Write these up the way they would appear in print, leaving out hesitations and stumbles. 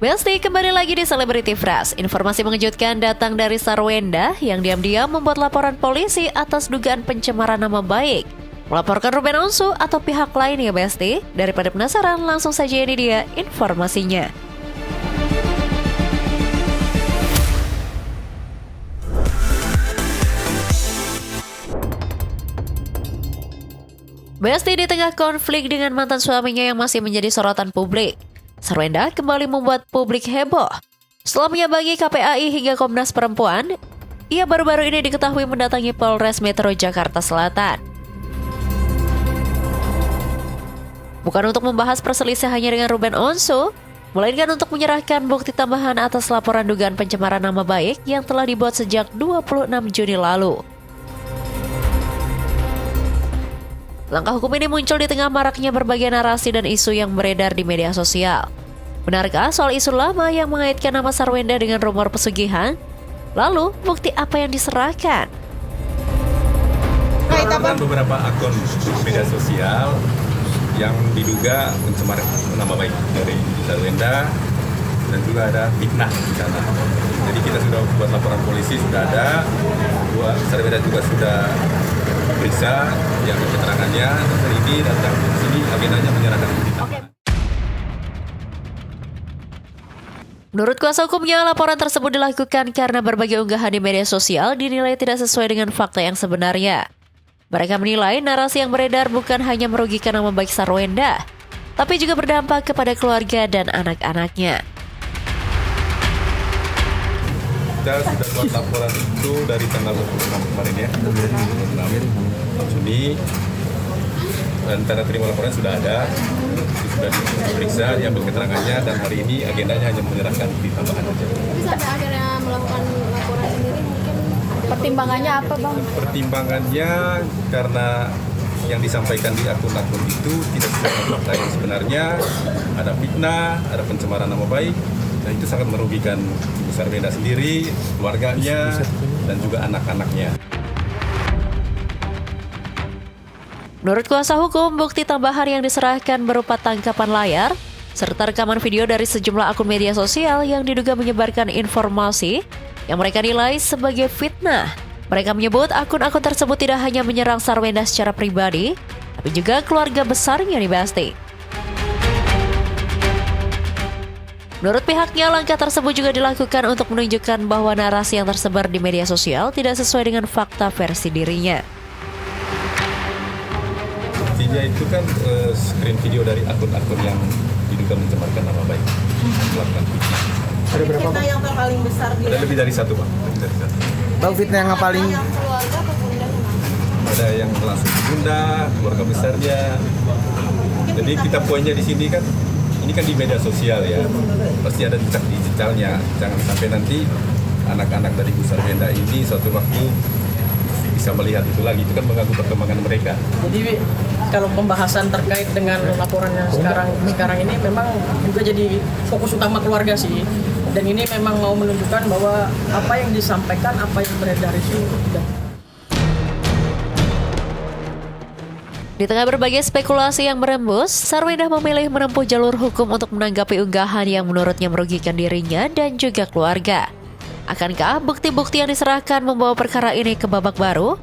Besti kembali lagi di Celebrity Flash. Informasi mengejutkan datang dari Sarwenda yang diam-diam membuat laporan polisi atas dugaan pencemaran nama baik. Melaporkan Ruben Onsu atau pihak lain ya Besti? Daripada penasaran, langsung saja ini dia informasinya. Besti di tengah konflik dengan mantan suaminya yang masih menjadi sorotan publik. Sarwenda kembali membuat publik heboh. Setelah menyambangi KPAI hingga Komnas Perempuan, ia baru-baru ini diketahui mendatangi Polres Metro Jakarta Selatan. Bukan untuk membahas perselisihannya dengan Ruben Onsu, melainkan untuk menyerahkan bukti tambahan atas laporan dugaan pencemaran nama baik yang telah dibuat sejak 26 Juni lalu. Langkah hukum ini muncul di tengah maraknya berbagai narasi dan isu yang beredar di media sosial. Benarkah soal isu lama yang mengaitkan nama Sarwenda dengan rumor pesugihan? Lalu, bukti apa yang diserahkan? Ada beberapa akun media sosial yang diduga mencemari nama baik dari Sarwenda dan juga ada fitnah di sana. Jadi kita sudah buat laporan polisi, sudah ada. Sarwenda juga sudah periksa yang keterangannya hari ini datang di sini agendanya menyerahkan bukti tambahan. Menurut kuasa hukumnya, laporan tersebut dilakukan karena berbagai unggahan di media sosial dinilai tidak sesuai dengan fakta yang sebenarnya. Mereka menilai narasi yang beredar bukan hanya merugikan nama baik Sarwenda, tapi juga berdampak kepada keluarga dan anak-anaknya. Kita sudah buat laporan itu dari tanggal 26 kemarin ya, 26 Juni, dan tanda terima laporan sudah ada, sudah diperiksa, diambil keterangannya, dan hari ini agendanya hanya menyerahkan bukti tambahan saja. Tapi sampai akhirnya melakukan laporan sendiri mungkin pertimbangannya apa Bang? Pertimbangannya karena yang disampaikan di akun-akun itu tidak sesuai dengan fakta yang sebenarnya, ada fitnah, ada pencemaran nama baik, dan itu sangat merugikan Ibu Sarwenda sendiri, keluarganya, dan juga anak-anaknya. Menurut kuasa hukum, bukti tambahan yang diserahkan berupa tangkapan layar, serta rekaman video dari sejumlah akun media sosial yang diduga menyebarkan informasi yang mereka nilai sebagai fitnah. Mereka menyebut akun-akun tersebut tidak hanya menyerang Sarwenda secara pribadi, tapi juga keluarga besarnya nih Besti. Menurut pihaknya, langkah tersebut juga dilakukan untuk menunjukkan bahwa narasi yang tersebar di media sosial tidak sesuai dengan fakta versi dirinya. Buktinya itu kan screen video dari akun-akun yang diduga mencemarkan nama baik, melakukan fitnah. Ada berapa Fitnah yang paling besar dia. Ada lebih dari satu, Pak. Lebih dari satu. Bang, fitnah yang paling Yang keluarga apa bunda? Ada yang langsung bunda, keluarga besarnya. Jadi kita poinnya di sini kan, ini kan di media sosial ya, pasti ada jejak digitalnya. Jangan sampai nanti anak-anak dari Bu Sarwenda ini suatu waktu bisa melihat itu lagi, itu kan mengganggu perkembangan mereka. Jadi kalau pembahasan terkait dengan laporan yang sekarang ini memang juga jadi fokus utama keluarga sih. Dan ini memang mau menunjukkan bahwa apa yang disampaikan, apa yang beredar itu Di tengah berbagai spekulasi yang berembus, Sarwenda memilih menempuh jalur hukum untuk menanggapi unggahan yang menurutnya merugikan dirinya dan juga keluarga. Akankah bukti-bukti yang diserahkan membawa perkara ini ke babak baru?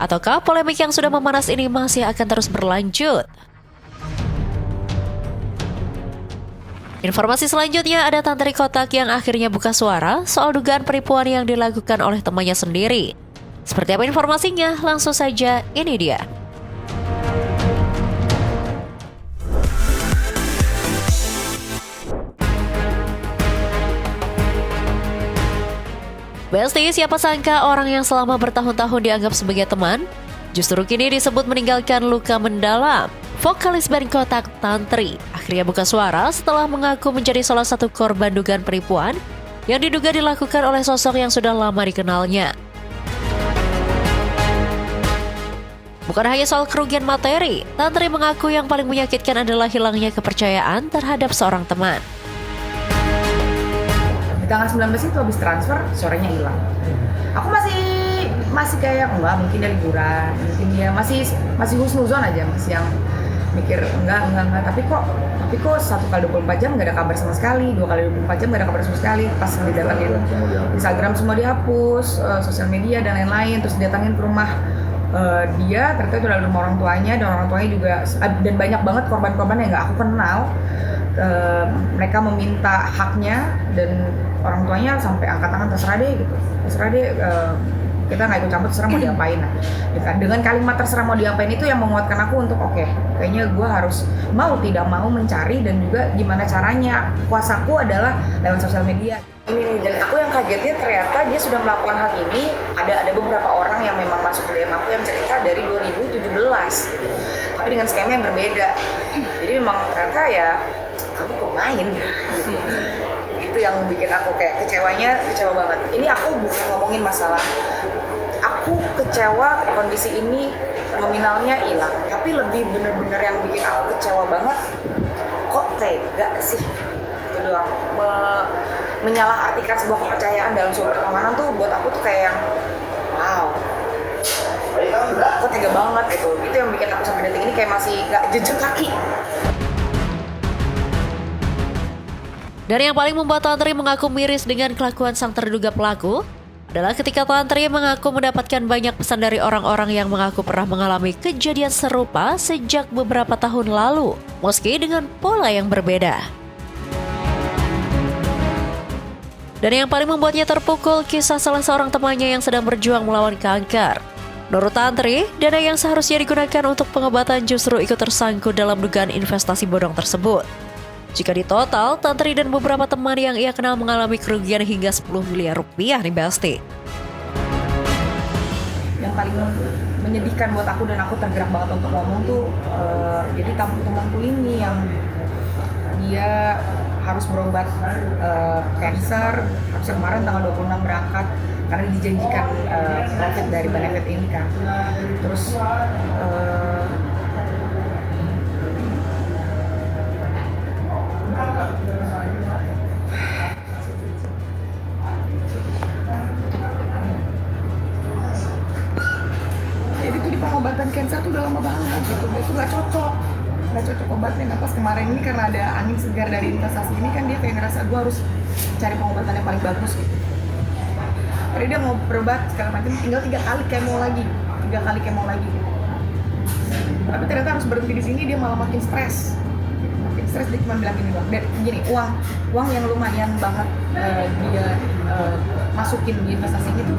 Ataukah polemik yang sudah memanas ini masih akan terus berlanjut? Informasi selanjutnya, ada Tantri Kotak yang akhirnya buka suara soal dugaan penipuan yang dilakukan oleh temannya sendiri. Seperti apa informasinya? Langsung saja, ini dia. Besti, siapa sangka orang yang selama bertahun-tahun dianggap sebagai teman, justru kini disebut meninggalkan luka mendalam. Vokalis band Kotak, Tantri, akhirnya buka suara setelah mengaku menjadi salah satu korban dugaan penipuan yang diduga dilakukan oleh sosok yang sudah lama dikenalnya. Bukan hanya soal kerugian materi, Tantri mengaku yang paling menyakitkan adalah hilangnya kepercayaan terhadap seorang teman. Di tanggal 19 itu habis transfer, sorenya hilang. Aku masih kayak enggak, mungkin dia liburan, mungkin dia masih husnuzon aja, masih yang mikir enggak, tapi kok 1 kali 24 jam nggak ada kabar sama sekali, 2 kali 24 jam nggak ada kabar sama sekali. Pas didatangin Instagram semua dihapus, sosial media dan lain-lain, terus didatangin ke rumah dia, ternyata itu adalah rumah orang tuanya, dan orang tuanya juga, dan banyak banget korban-korban yang nggak aku kenal. Mereka meminta haknya, dan orang tuanya sampai angkat tangan, terserah deh, kita nggak ikut campur, terserah mau diapain. Nah, dengan kalimat terserah mau diapain itu yang menguatkan aku untuk oke, kayaknya gue harus mau tidak mau mencari, dan juga gimana caranya. Kuasaku adalah lewat sosial media. Ini nih, dan aku yang kagetnya ternyata dia sudah melakukan hal ini. Ada beberapa orang yang memang masuk ke DM aku yang cerita dari 2017, tapi dengan skema yang berbeda. Jadi memang ternyata ya kamu pemain. Itu yang bikin aku kayak kecewa banget. Ini aku bukan ngomongin masalah, aku kecewa kondisi ini nominalnya hilang, tapi lebih bener-bener yang bikin aku kecewa banget, kok tega sih itu doang. Menyalahartikan sebuah kepercayaan dalam sebuah pertemanan tuh buat aku tuh kayak yang wow, kok tega banget itu yang bikin aku sampai detik ini kayak masih gak jejak kaki. Dan yang paling membuat Tantri mengaku miris dengan kelakuan sang terduga pelaku adalah ketika Tantri mengaku mendapatkan banyak pesan dari orang-orang yang mengaku pernah mengalami kejadian serupa sejak beberapa tahun lalu, meski dengan pola yang berbeda. Dan yang paling membuatnya terpukul, kisah salah seorang temannya yang sedang berjuang melawan kanker. Menurut Tantri, dana yang seharusnya digunakan untuk pengobatan justru ikut tersangkut dalam dugaan investasi bodong tersebut. Jika ditotal, Tantri dan beberapa teman yang ia kenal mengalami kerugian hingga 10 miliar rupiah nih Besti. Yang paling menyedihkan buat aku, dan aku tergerak banget untuk ngomong tuh, jadi temanku ini yang dia harus berobat cancer, harusnya kemarin tanggal 26 berangkat karena dijanjikan profit dari benefit ini kan. Terus jadi tuh di pengobatan cancer tuh udah lama banget gitu, itu nggak cocok obatnya. Nah pas kemarin ini karena ada angin segar dari investasi ini kan, dia kayak ngerasa gue harus cari pengobatan yang paling bagus gitu. Jadi dia mau berobat segala macam, tinggal 3 kali kemo lagi. Tapi ternyata harus berhenti di sini, dia malah makin stres. Dia cuma bilang gini doang, gini, uang yang lumayan banget dia masukin di investasi ini tuh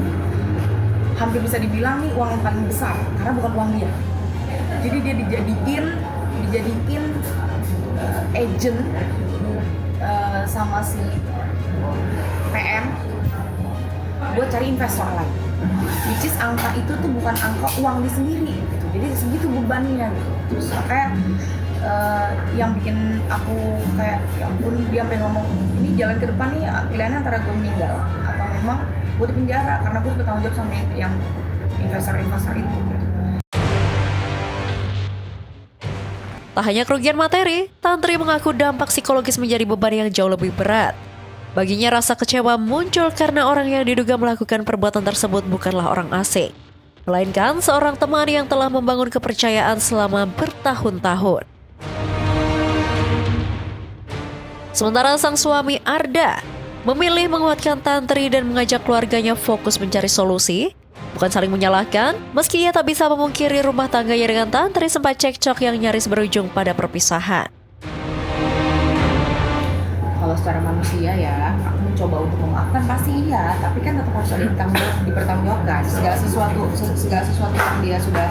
hampir bisa dibilang nih uang yang paling besar, karena bukan uang dia. Jadi dia dijadiin agent sama si PM buat cari investor lain. Which is angka itu tuh bukan angka uang dia sendiri gitu. Jadi segitu bebannya gitu. Terus makanya yang bikin aku kayak ya ampun, dia sampai ngomong ini jalan ke depan nih pilihannya antara gue meninggal atau memang gue di penjara karena gue bertanggung jawab sama yang investor itu. Tak hanya kerugian materi, Tantri mengaku dampak psikologis menjadi beban yang jauh lebih berat. Baginya rasa kecewa muncul karena orang yang diduga melakukan perbuatan tersebut bukanlah orang asing, melainkan seorang teman yang telah membangun kepercayaan selama bertahun-tahun. Sementara sang suami Arda memilih menguatkan Tantri dan mengajak keluarganya fokus mencari solusi, bukan saling menyalahkan, meski ia tak bisa memungkiri rumah tangganya dengan Tantri sempat cekcok yang nyaris berujung pada perpisahan. Kalau secara manusia ya, aku mencoba untuk memaafkan pasti iya, tapi kan tetap harus ada dipertanggungjawabkan. Segala sesuatu yang dia sudah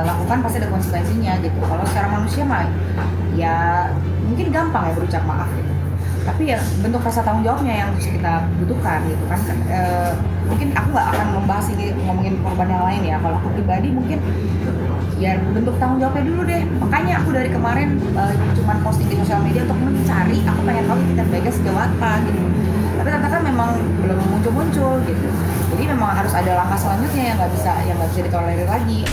lakukan pasti ada konsekuensinya gitu. Kalau secara manusia mah ya mungkin gampang ya berucap maaf gitu. Tapi ya bentuk rasa tanggung jawabnya yang harus kita butuhkan gitu kan. Mungkin aku nggak akan membahas ini ngomongin korban yang lain ya. Kalau aku pribadi mungkin ya bentuk tanggung jawabnya dulu deh. Makanya aku dari kemarin cuma posting di sosial media untuk mencari, aku pengen tahu itikat baiknya sejauh apa gitu. Tapi ternyata kan memang belum muncul gitu. Jadi memang harus ada langkah selanjutnya yang nggak bisa ditolerir lagi.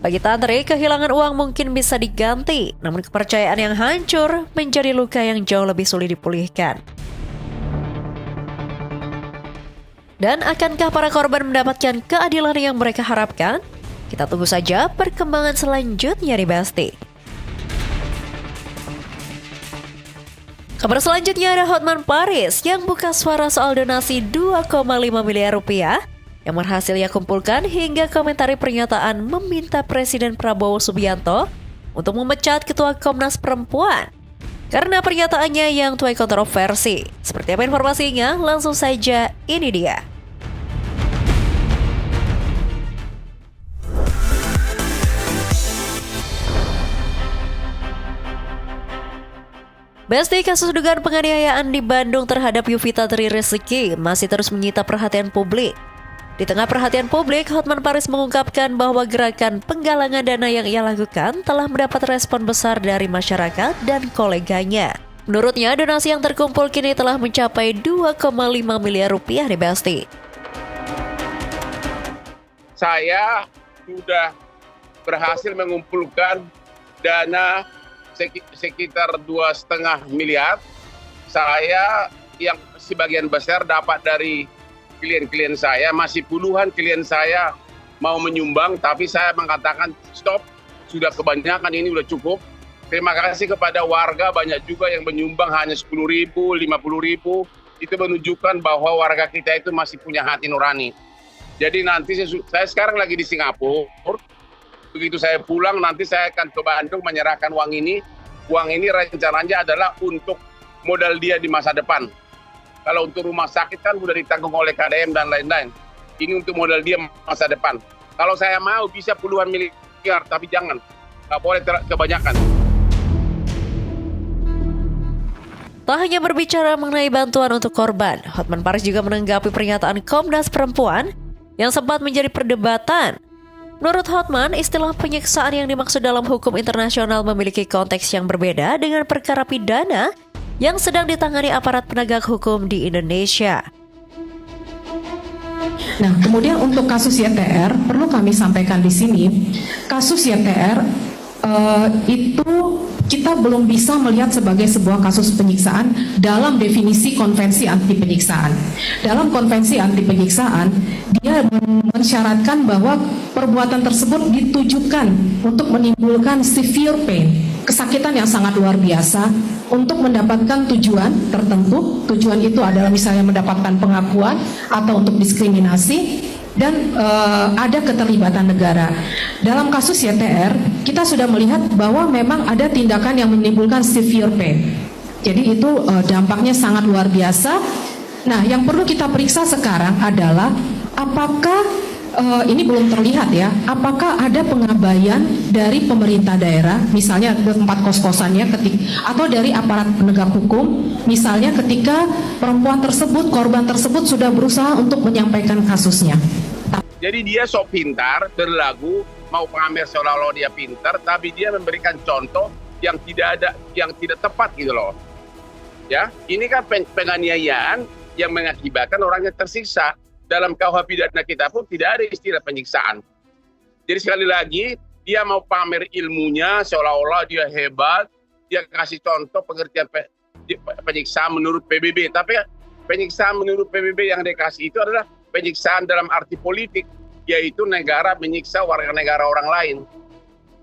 Bagi Tantri, kehilangan uang mungkin bisa diganti, namun kepercayaan yang hancur menjadi luka yang jauh lebih sulit dipulihkan. Dan akankah para korban mendapatkan keadilan yang mereka harapkan? Kita tunggu saja perkembangan selanjutnya nih Besti. Kabar selanjutnya ada Hotman Paris yang buka suara soal donasi 2,5 miliar rupiah yang berhasil ia kumpulkan hingga komentari pernyataan meminta Presiden Prabowo Subianto untuk memecat Ketua Komnas Perempuan karena pernyataannya yang tuai kontroversi. Seperti apa informasinya? Langsung saja, ini dia. Besti, kasus dugaan penganiayaan di Bandung terhadap Yovita Tri Rezeki masih terus menyita perhatian publik. Di tengah perhatian publik, Hotman Paris mengungkapkan bahwa gerakan penggalangan dana yang ia lakukan telah mendapat respon besar dari masyarakat dan koleganya. Menurutnya, donasi yang terkumpul kini telah mencapai 2,5 miliar rupiah nih Besti. Saya sudah berhasil mengumpulkan dana sekitar 2,5 miliar. Saya yang sebagian besar dapat dari klien-klien saya, masih puluhan klien saya mau menyumbang, tapi saya mengatakan stop, sudah kebanyakan, ini sudah cukup. Terima kasih kepada warga, banyak juga yang menyumbang hanya 10.000, 50.000. Itu menunjukkan bahwa warga kita itu masih punya hati nurani. Jadi nanti saya sekarang lagi di Singapura. Begitu saya pulang, nanti saya akan ke Bandung menyerahkan uang ini. Uang ini rencananya adalah untuk modal dia di masa depan. Kalau untuk rumah sakit kan sudah ditanggung oleh KDM dan lain-lain. Ini untuk modal dia masa depan. Kalau saya mau bisa puluhan miliar, tapi jangan. Nggak boleh kebanyakan. Tak hanya berbicara mengenai bantuan untuk korban, Hotman Paris juga menanggapi pernyataan Komnas Perempuan yang sempat menjadi perdebatan. Menurut Hotman, istilah penyiksaan yang dimaksud dalam hukum internasional memiliki konteks yang berbeda dengan perkara pidana yang sedang ditangani aparat penegak hukum di Indonesia. Nah, kemudian untuk kasus YTR, perlu kami sampaikan di sini, kasus YTR itu kita belum bisa melihat sebagai sebuah kasus penyiksaan dalam definisi konvensi anti penyiksaan. Dalam konvensi anti penyiksaan, dia mensyaratkan bahwa perbuatan tersebut ditujukan untuk menimbulkan severe pain, kesakitan yang sangat luar biasa untuk mendapatkan tujuan tertentu. Tujuan itu adalah misalnya mendapatkan pengakuan atau untuk diskriminasi, dan ada keterlibatan negara. Dalam kasus YTR, kita sudah melihat bahwa memang ada tindakan yang menimbulkan severe pain. Jadi itu dampaknya sangat luar biasa. Nah, yang perlu kita periksa sekarang adalah apakah ini belum terlihat ya, apakah ada pengabaian dari pemerintah daerah, misalnya tempat kos-kosannya atau dari aparat penegak hukum, misalnya ketika perempuan tersebut, korban tersebut sudah berusaha untuk menyampaikan kasusnya. Jadi dia sok pintar, berlagu, mau pamer seolah-olah dia pintar, tapi dia memberikan contoh yang tidak tepat gitu loh. Ya, ini kan penganiayaan yang mengakibatkan orangnya tersiksa. Dalam KUH pidana kita pun tidak ada istilah penyiksaan. Jadi sekali lagi, dia mau pamer ilmunya seolah-olah dia hebat, dia kasih contoh pengertian penyiksaan menurut PBB. Tapi penyiksaan menurut PBB yang dikasih itu adalah penyiksaan dalam arti politik, yaitu negara menyiksa warga negara orang lain.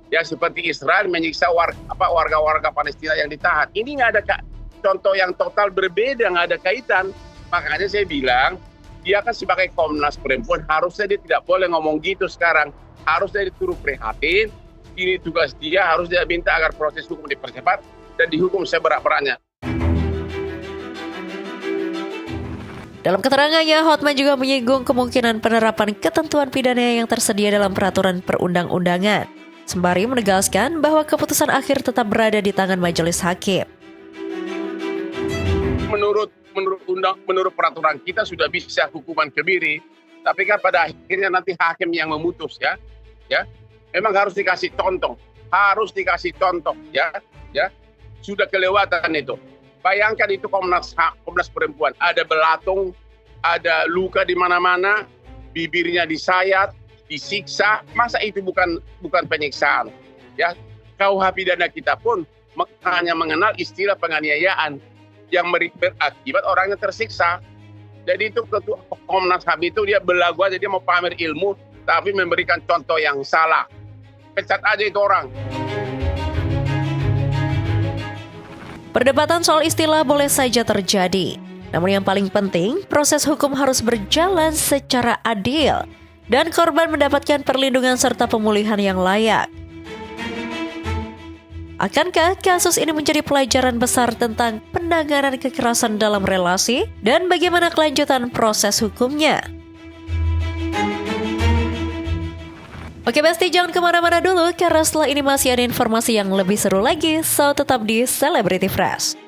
Ya, seperti Israel menyiksa warga-warga Palestina yang ditahan. Ini nggak ada contoh yang total berbeda, nggak ada kaitan. Makanya saya bilang, dia kan sebagai Komnas Perempuan harusnya dia tidak boleh ngomong gitu sekarang. Harusnya dia turut prihatin. Ini tugas dia, harus dia minta agar proses hukum dipercepat dan dihukum seberat-beratnya. Dalam keterangannya, Hotman juga menyinggung kemungkinan penerapan ketentuan pidana yang tersedia dalam peraturan perundang-undangan, sembari menegaskan bahwa keputusan akhir tetap berada di tangan majelis hakim. Menurut peraturan kita sudah bisa hukuman kebiri, tapi kan pada akhirnya nanti hakim yang memutus ya. Memang harus dikasih contoh, ya. Sudah kelewatan itu. Bayangkan itu Komnas Perempuan, ada belatung, ada luka di mana-mana, bibirnya disayat, disiksa, masa itu bukan penyiksaan? Ya, KUH pidana kita pun hanya mengenal istilah penganiayaan yang berakibat orangnya tersiksa. Jadi itu ketua Komnas HAM itu dia belagu aja, dia mau pamer ilmu, tapi memberikan contoh yang salah. Pecat aja itu orang. Perdebatan soal istilah boleh saja terjadi. Namun yang paling penting, proses hukum harus berjalan secara adil dan korban mendapatkan perlindungan serta pemulihan yang layak. Akankah kasus ini menjadi pelajaran besar tentang penanganan kekerasan dalam relasi dan bagaimana kelanjutan proses hukumnya? Oke Besti, jangan kemana-mana dulu karena setelah ini masih ada informasi yang lebih seru lagi, so tetap di Celebrity Fresh.